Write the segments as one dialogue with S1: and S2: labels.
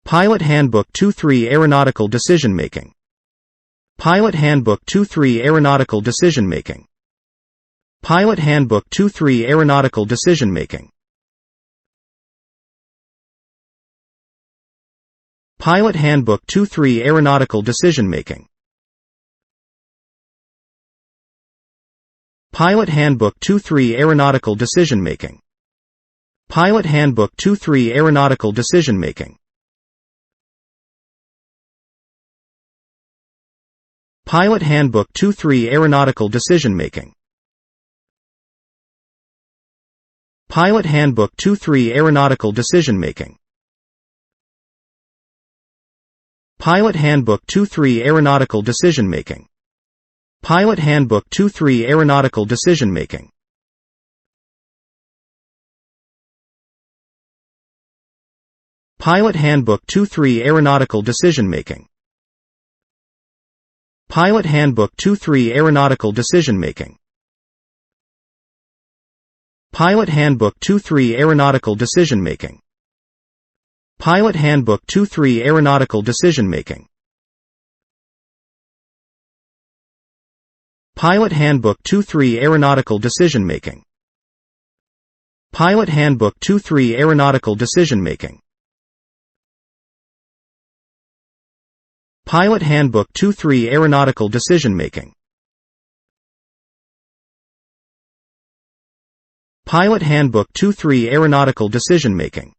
S1: Pilot Handbook 2-3 Aeronautical Decision-Making. Pilot Handbook 2-3 Aeronautical Decision-Making. Pilot Handbook 2-3 Aeronautical Decision-Making. Pilot Handbook 2-3 Aeronautical Decision-Making. Pilot Handbook 2-3 Aeronautical Decision-Making. Pilot Handbook 2-3 Aeronautical Decision-Making. Pilot Handbook 2-3 Aeronautical Decision-Making. Pilot Handbook 2-3 Aeronautical Decision-Making. Pilot Handbook 2-3 Aeronautical Decision-Making. Pilot Handbook 2-3 Aeronautical Decision-Making. Pilot Handbook 2-3 Aeronautical Decision-Making. Pilot Handbook 2-3 Aeronautical Decision-Making. Pilot Handbook 2-3 Aeronautical Decision-Making. Pilot Handbook 2-3 Aeronautical Decision-Making. Pilot Handbook 2-3 Aeronautical Decision-Making. Pilot Handbook 2-3 Aeronautical Decision-Making. Pilot Handbook 2-3 Aeronautical Decision-Making. Pilot Handbook 2-3 Aeronautical Decision-Making.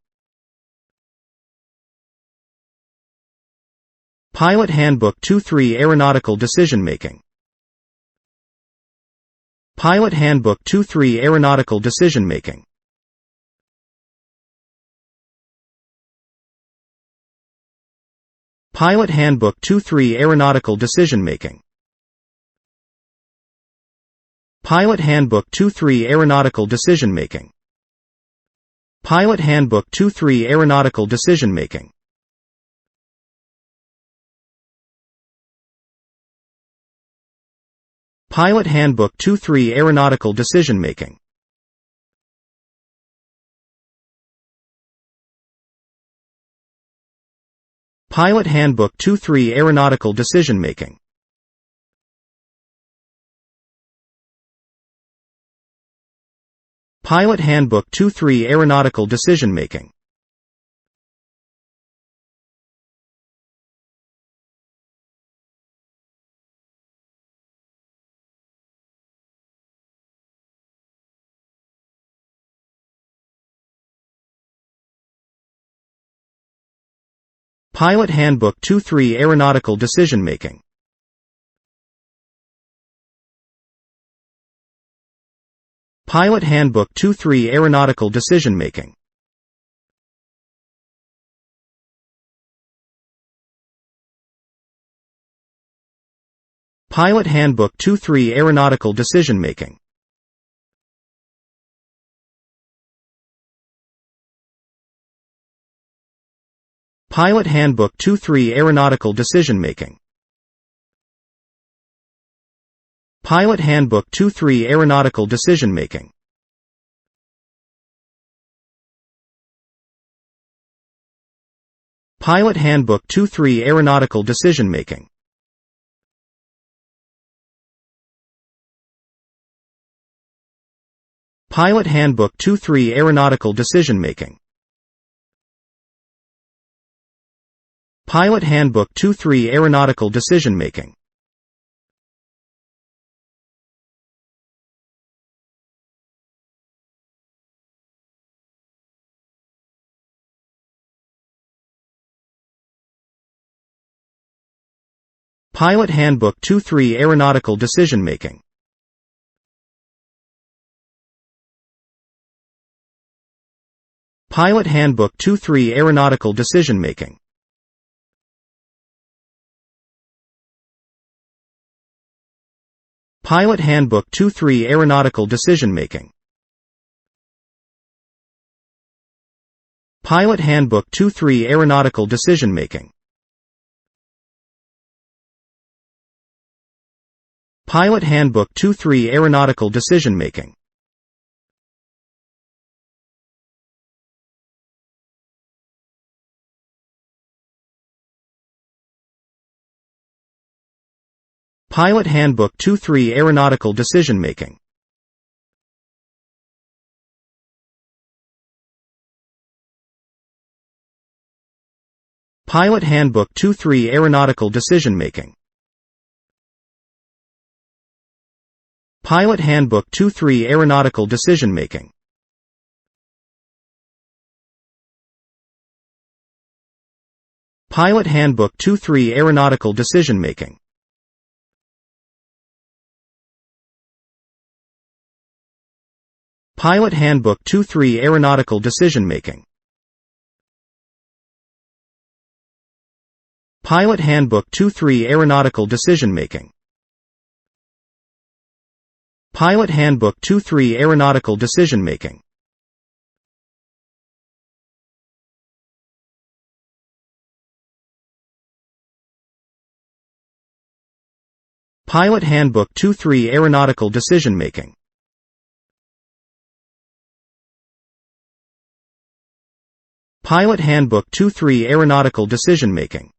S1: Pilot Handbook 2-3 Aeronautical Decision-Making. Pilot Handbook 2-3 Aeronautical Decision-Making. Pilot Handbook 2-3 Aeronautical Decision-Making. Pilot Handbook 2-3 Aeronautical Decision-Making. Pilot Handbook 2-3 Aeronautical Decision-Making. Pilot Handbook 2-3 Aeronautical Decision-Making. Pilot Handbook 2-3 Aeronautical Decision-Making. Pilot Handbook 2-3 Aeronautical Decision-Making. Pilot Handbook 2-3 Aeronautical Decision-Making. Pilot Handbook 2-3 Aeronautical Decision-Making. Pilot Handbook 2-3 Aeronautical Decision-Making. Pilot Handbook 2-3 Aeronautical Decision-Making. Pilot Handbook 2-3 Aeronautical Decision-Making. Pilot Handbook 2-3 Aeronautical Decision-Making. Pilot Handbook 2-3 Aeronautical Decision-Making. Pilot Handbook 2-3 Aeronautical Decision-Making. Pilot Handbook 2-3 Aeronautical Decision-Making. Pilot Handbook 2-3 Aeronautical Decision-Making. Pilot Handbook 2-3 Aeronautical Decision-Making. Pilot Handbook 2-3 Aeronautical Decision-Making. Pilot Handbook 2-3 Aeronautical Decision-Making. Pilot Handbook 2-3 Aeronautical Decision Making. Pilot Handbook 2-3 Aeronautical Decision Making. Pilot Handbook 2-3 Aeronautical Decision Making. Pilot Handbook 2-3 Aeronautical Decision Making. Pilot Handbook 2-3 Aeronautical Decision Making. Pilot Handbook 2-3 Aeronautical Decision Making. Pilot Handbook 2-3 Aeronautical Decision Making. Pilot Handbook 2-3 Aeronautical Decision Making. Pilot Handbook 2-3 Aeronautical Decision Making.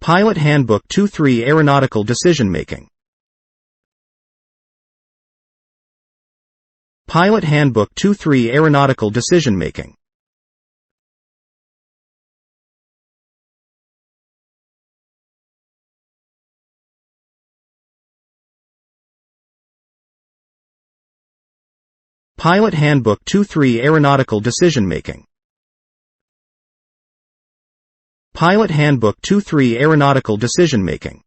S1: Pilot Handbook 2-3 Aeronautical Decision Making. Pilot Handbook 2-3 Aeronautical Decision Making. Pilot Handbook 2-3 Aeronautical Decision Making. Pilot Handbook 2-3 Aeronautical Decision Making.